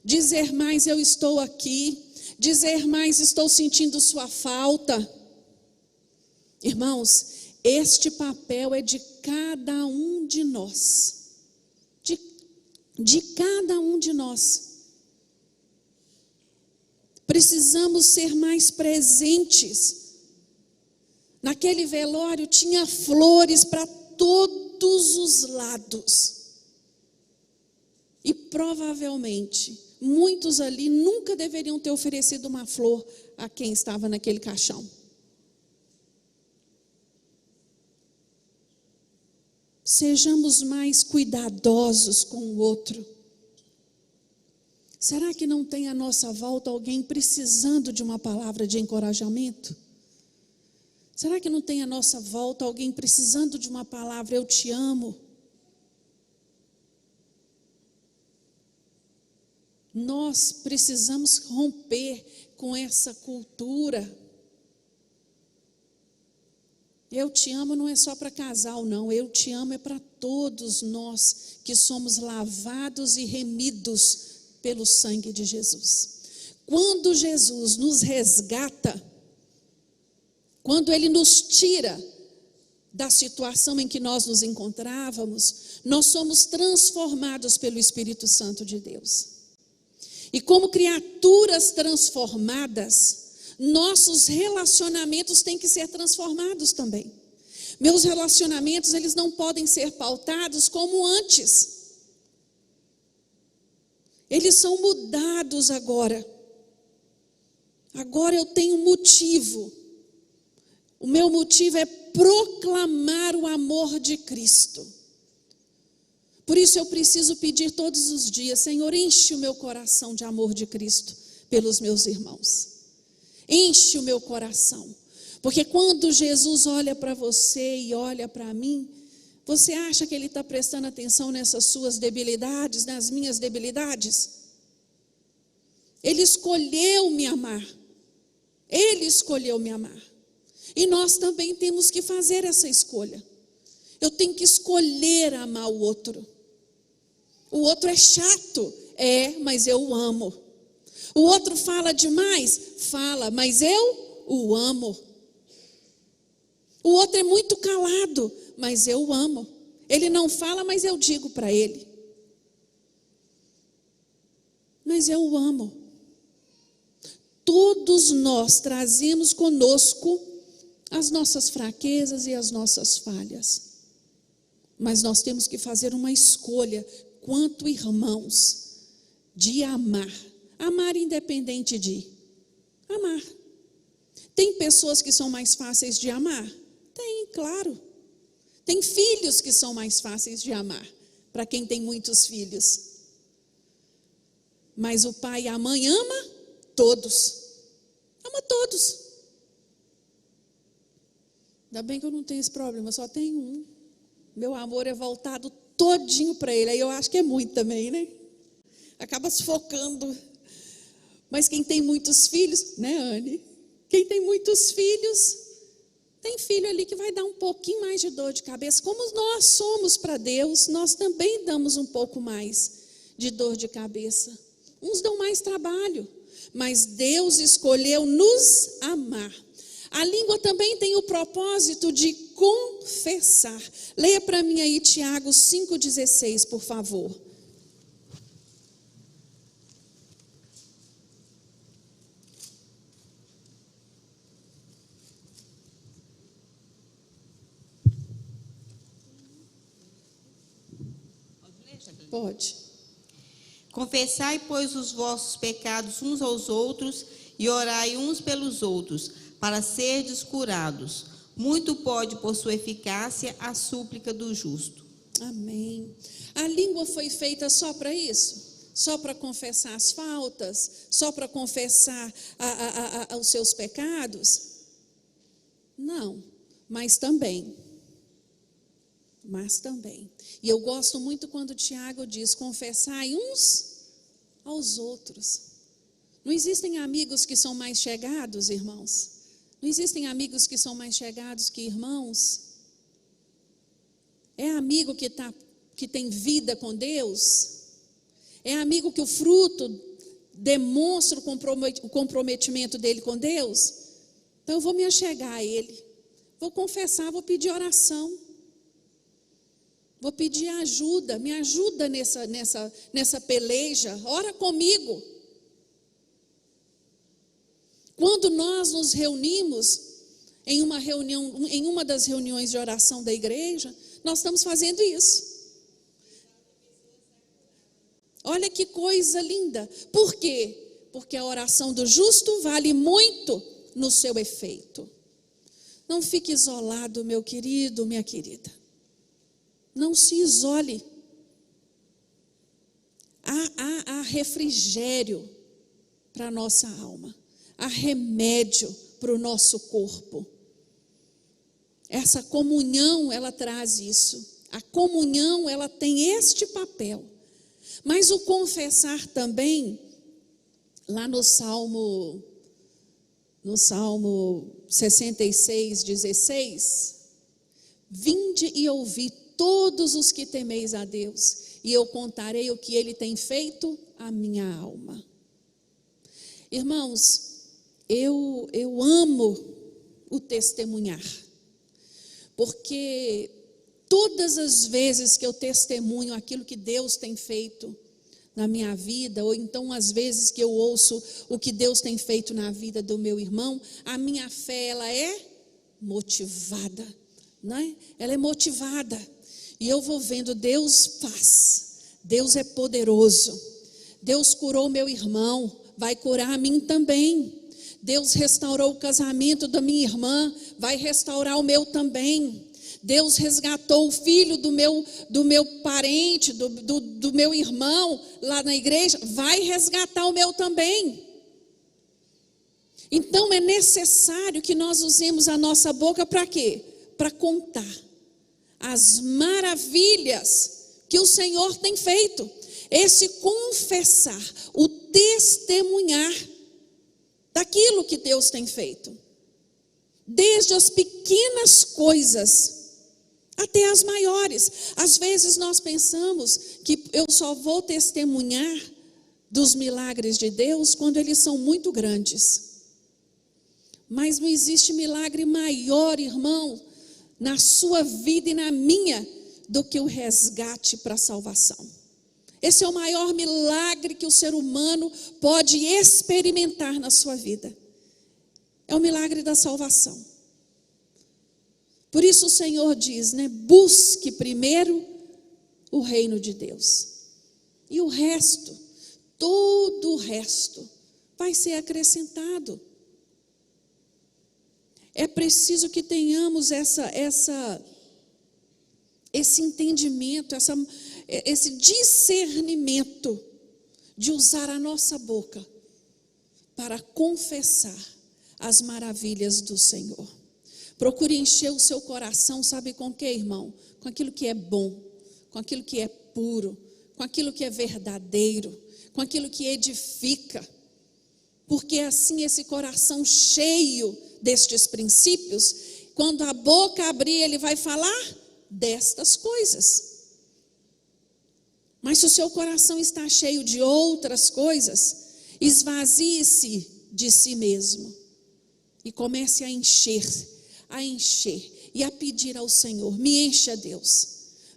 Dizer mais, eu estou aqui. Dizer mais, estou sentindo sua falta. Irmãos, este papel é de cada um de nós. De cada um de nós. Precisamos ser mais presentes. Naquele velório tinha flores para todos os lados. E provavelmente muitos ali nunca deveriam ter oferecido uma flor a quem estava naquele caixão. Sejamos mais cuidadosos com o outro. Será que não tem à nossa volta alguém precisando de uma palavra de encorajamento? Será que não tem à nossa volta alguém precisando de uma palavra, eu te amo? Nós precisamos romper com essa cultura. Eu te amo não é só para casal, não. Eu te amo é para todos nós que somos lavados e remidos pelo sangue de Jesus. Quando Jesus nos resgata, quando Ele nos tira da situação em que nós nos encontrávamos, nós somos transformados pelo Espírito Santo de Deus. E como criaturas transformadas, nossos relacionamentos têm que ser transformados também. Meus relacionamentos, eles não podem ser pautados como antes. Eles são mudados agora. Agora eu tenho motivo. O meu motivo é proclamar o amor de Cristo. Por isso eu preciso pedir todos os dias, Senhor, enche o meu coração de amor de Cristo pelos meus irmãos. Enche o meu coração. Porque quando Jesus olha para você e olha para mim, você acha que Ele está prestando atenção nessas suas debilidades, nas minhas debilidades? Ele escolheu me amar. Ele escolheu me amar. E nós também temos que fazer essa escolha. Eu tenho que escolher amar o outro. O outro é chato, mas eu o amo. O outro fala demais, fala, mas eu o amo. O outro é muito calado, mas eu o amo. Ele não fala, mas eu digo para ele. Mas eu o amo. Todos nós trazemos conosco as nossas fraquezas e as nossas falhas. Mas nós temos que fazer uma escolha, quanto irmãos, de amar. Amar independente de amar. Tem pessoas que são mais fáceis de amar? Tem, claro. Tem filhos que são mais fáceis de amar, para quem tem muitos filhos. Mas o pai e a mãe ama todos. Ama todos. Ainda bem que eu não tenho esse problema, só tenho um. Meu amor é voltado todinho para ele. Aí eu acho que é muito também, né? Acaba sufocando. Mas quem tem muitos filhos, né, Anne? Quem tem muitos filhos, tem filho ali que vai dar um pouquinho mais de dor de cabeça. Como nós somos para Deus, nós também damos um pouco mais de dor de cabeça. Uns dão mais trabalho, mas Deus escolheu nos amar. A língua também tem o propósito de confessar. Leia para mim aí Tiago 5,16, por favor. Pode. Confessai, pois, os vossos pecados uns aos outros e orai uns pelos outros, para serdes curados. Muito pode, por sua eficácia, a súplica do justo. Amém. A língua foi feita só para isso? Só para confessar as faltas? Só para confessar os seus pecados? Não, mas também. E eu gosto muito quando o Tiago diz: confessai uns aos outros. Não existem amigos que são mais chegados, irmãos? Não existem amigos que são mais chegados que irmãos? É amigo que tem vida com Deus? É amigo que o fruto demonstra o comprometimento dele com Deus? Então eu vou me achegar a ele, vou confessar, vou pedir oração. Vou pedir ajuda, me ajuda nessa peleja, ora comigo. Quando nós nos reunimos em uma das reuniões de oração da igreja, nós estamos fazendo isso. Olha que coisa linda. Por quê? Porque a oração do justo vale muito no seu efeito. Não fique isolado, meu querido, minha querida. Não se isole. Há refrigério para a nossa alma. Há remédio para o nosso corpo. Essa comunhão, ela traz isso. A comunhão, ela tem este papel. Mas o confessar também, lá no Salmo 66, 16, vinde e ouvi todos os que temeis a Deus, e eu contarei o que Ele tem feito à minha alma. Irmãos, eu amo o testemunhar, porque todas as vezes que eu testemunho aquilo que Deus tem feito na minha vida, ou então as vezes que eu ouço o que Deus tem feito na vida do meu irmão, a minha fé, ela é motivada, não é? Ela é motivada. E eu vou vendo, Deus faz, Deus é poderoso, Deus curou meu irmão, vai curar a mim também. Deus restaurou o casamento da minha irmã, vai restaurar o meu também. Deus resgatou o filho do meu parente, do meu irmão lá na igreja, vai resgatar o meu também. Então é necessário que nós usemos a nossa boca para quê? Para contar as maravilhas que o Senhor tem feito. Esse confessar, o testemunhar daquilo que Deus tem feito. Desde as pequenas coisas até as maiores. Às vezes nós pensamos que eu só vou testemunhar dos milagres de Deus quando eles são muito grandes. Mas não existe milagre maior, irmão, na sua vida e na minha, do que o resgate para a salvação. Esse é o maior milagre que o ser humano pode experimentar na sua vida. É o milagre da salvação. Por isso o Senhor diz, né? Busque primeiro o reino de Deus. E o resto, todo o resto, vai ser acrescentado. É preciso que tenhamos esse entendimento, esse discernimento de usar a nossa boca para confessar as maravilhas do Senhor. Procure encher o seu coração, sabe com o que, irmão? Com aquilo que é bom, com aquilo que é puro, com aquilo que é verdadeiro, com aquilo que edifica. Porque assim esse coração cheio destes princípios, quando a boca abrir, ele vai falar destas coisas. Mas se o seu coração está cheio de outras coisas, esvazie-se de si mesmo e comece a encher e a pedir ao Senhor: me encha, Deus,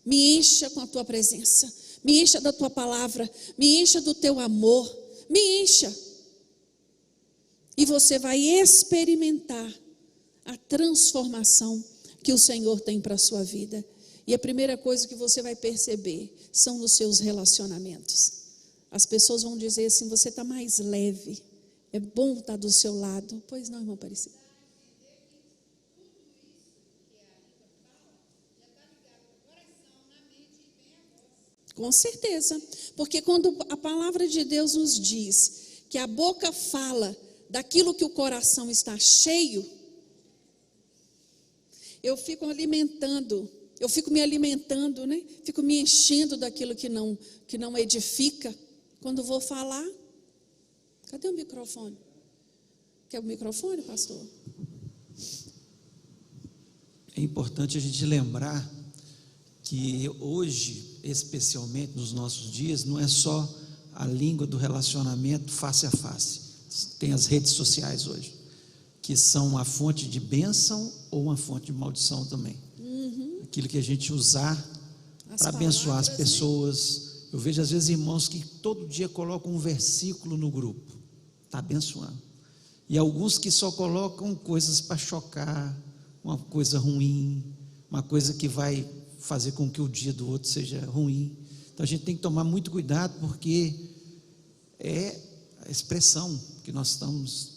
me encha com a tua presença, me encha da tua palavra, me encha do teu amor, me encha. E você vai experimentar a transformação que o Senhor tem para a sua vida. E a primeira coisa que você vai perceber são nos seus relacionamentos. As pessoas vão dizer assim: você está mais leve, é bom estar do seu lado. Pois não, irmã Aparecida? Com certeza, porque quando a palavra de Deus nos diz que a boca fala daquilo que o coração está cheio, eu fico me alimentando, né? Fico me enchendo daquilo que não edifica. Quando vou falar, cadê o microfone? Quer o microfone, pastor? É importante a gente lembrar que hoje, especialmente nos nossos dias, não é só a língua do relacionamento face a face. Tem as redes sociais hoje, que são uma fonte de bênção ou uma fonte de maldição também. Aquilo que a gente usar para abençoar as pessoas. Né? Eu vejo às vezes irmãos que todo dia colocam um versículo no grupo, está abençoando. E alguns que só colocam coisas para chocar, uma coisa ruim, uma coisa que vai fazer com que o dia do outro seja ruim. Então a gente tem que tomar muito cuidado, porque é a expressão que nós estamos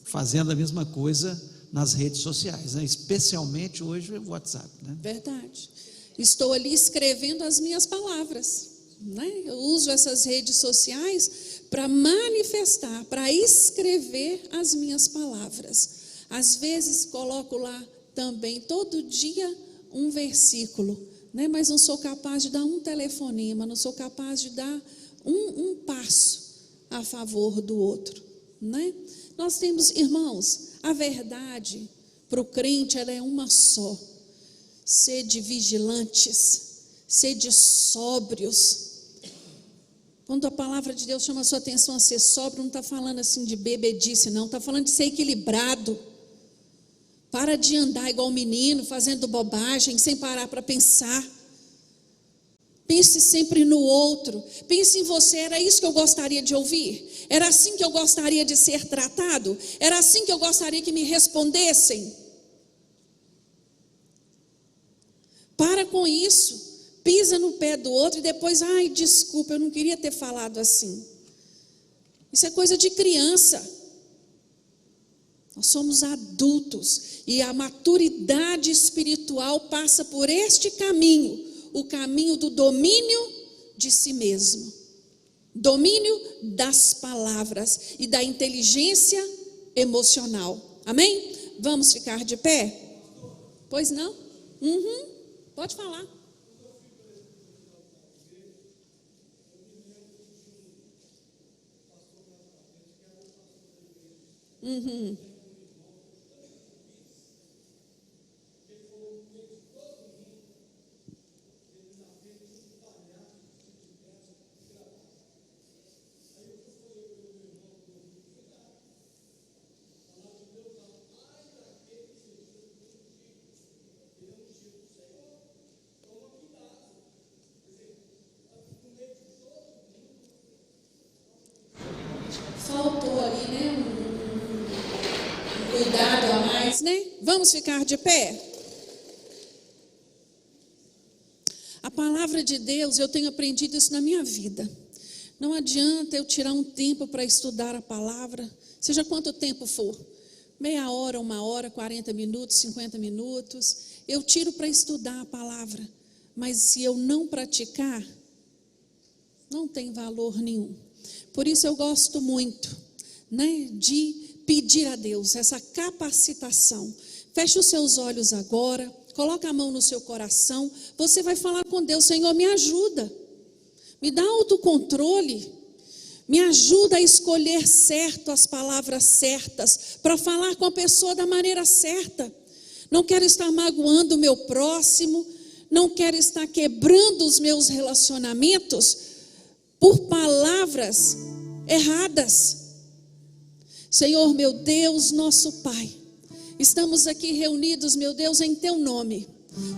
fazendo a mesma coisa nas redes sociais, né? Especialmente hoje o WhatsApp, né? Verdade. Estou ali escrevendo as minhas palavras, né? Eu uso essas redes sociais para manifestar, para escrever as minhas palavras. Às vezes coloco lá também todo dia um versículo, né? Mas não sou capaz de dar um telefonema, não sou capaz de dar um passo a favor do outro, né? Nós temos, irmãos, a verdade para o crente, ela é uma só: sede vigilantes, sede sóbrios. Quando a palavra de Deus chama a sua atenção a ser sóbrio, não está falando assim de bebedice, não, está falando de ser equilibrado. Para de andar igual menino, fazendo bobagem, sem parar para pensar. Pense sempre no outro, pense em você. Era isso que eu gostaria de ouvir? Era assim que eu gostaria de ser tratado? Era assim que eu gostaria que me respondessem? Para com isso, pisa no pé do outro e depois, ai, desculpa, eu não queria ter falado assim. Isso é coisa de criança. Nós somos adultos e a maturidade espiritual passa por este caminho, o caminho do domínio de si mesmo, domínio das palavras e da inteligência emocional. Amém? Vamos ficar de pé? Pois não? Pode falar. Faltou ali, né? Cuidado a mais, né? Vamos ficar de pé? A palavra de Deus, eu tenho aprendido isso na minha vida. Não adianta eu tirar um tempo para estudar a palavra, seja quanto tempo for, meia hora, 1 hora, 40 minutos, 50 minutos, eu tiro para estudar a palavra, mas se eu não praticar, não tem valor nenhum. Por isso eu gosto muito, né, de pedir a Deus essa capacitação. Feche os seus olhos agora, coloca a mão no seu coração, você vai falar com Deus: Senhor, me ajuda, me dá autocontrole, Me ajuda a escolher certo as palavras certas, para falar com a pessoa da maneira certa. Não quero estar magoando o meu próximo, não quero estar quebrando os meus relacionamentos por palavras erradas. Senhor, meu Deus, nosso Pai, estamos aqui reunidos, meu Deus, em Teu nome.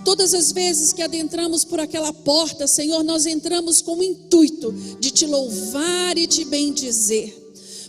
Todas as vezes que adentramos por aquela porta, Senhor, nós entramos com o intuito de Te louvar e Te bendizer.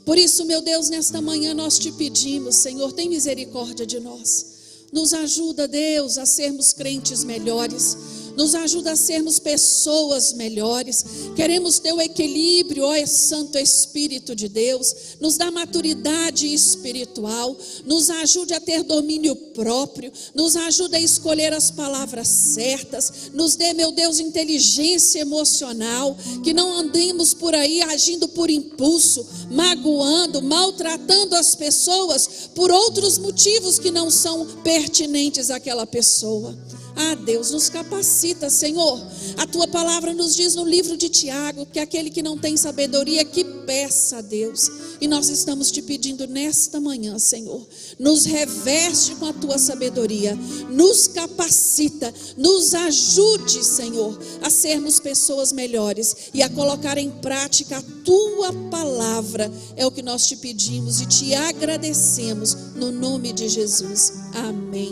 Por isso, meu Deus, nesta manhã nós Te pedimos, Senhor, tem misericórdia de nós. Nos ajuda, Deus, a sermos crentes melhores. Nos ajuda a sermos pessoas melhores. Queremos ter o equilíbrio, ó Santo Espírito de Deus. Nos dá maturidade espiritual. Nos ajude a ter domínio próprio. Nos ajuda a escolher as palavras certas. Nos dê, meu Deus, inteligência emocional. Que não andemos por aí agindo por impulso, magoando, maltratando as pessoas por outros motivos que não são pertinentes àquela pessoa. Ah, Deus, nos capacita, Senhor. A Tua palavra nos diz no livro de Tiago que aquele que não tem sabedoria, que peça a Deus. E nós estamos Te pedindo nesta manhã, Senhor, nos reveste com a Tua sabedoria, nos capacita, nos ajude, Senhor, a sermos pessoas melhores e a colocar em prática a Tua palavra. É o que nós Te pedimos e Te agradecemos no nome de Jesus. Amém.